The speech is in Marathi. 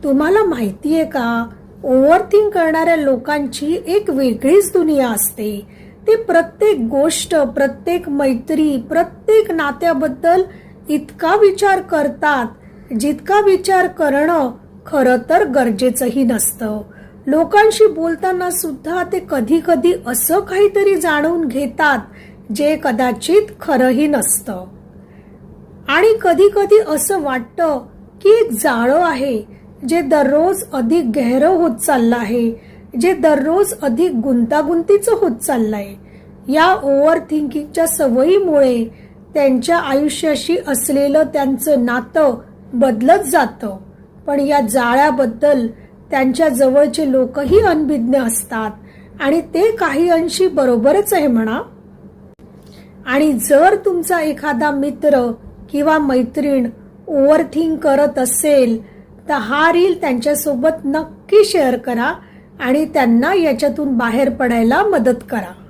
तुम्हाला माहितीये का, ओव्हरथिंक करणाऱ्या लोकांची एक वेगळीच दुनिया असते. ते प्रत्येक गोष्ट, प्रत्येक मैत्री, प्रत्येक नात्याबद्दल इतका विचार करतात जितका विचार करणं खरं तर गरजेचंही नसतं. लोकांशी बोलताना सुद्धा ते कधी कधी असं काहीतरी जाणून घेतात जे कदाचित खरंही नसतं. आणि कधी कधी असं वाटतं की एक जाळं आहे जे दररोज अधिक गहरं होत चाललं आहे, जे दररोज अधिक गुंतागुंतीचं होत चाललंय. या ओव्हर थिंकिंगच्या सवयीमुळे त्यांच्या आयुष्याशी असलेलं त्यांचं नातं बदलत जातं. पण या जाळ्याबद्दल त्यांच्या जवळचे लोकही अनभिज्ञ असतात आणि ते काही अंशी बरोबरच आहे म्हणा. आणि जर तुमचा एखादा मित्र किंवा मैत्रीण ओव्हरथिंक करत असेल तर हा रील त्यांच्यासोबत नक्की शेअर करा आणि त्यांना याच्यातून बाहेर पडायला मदत करा.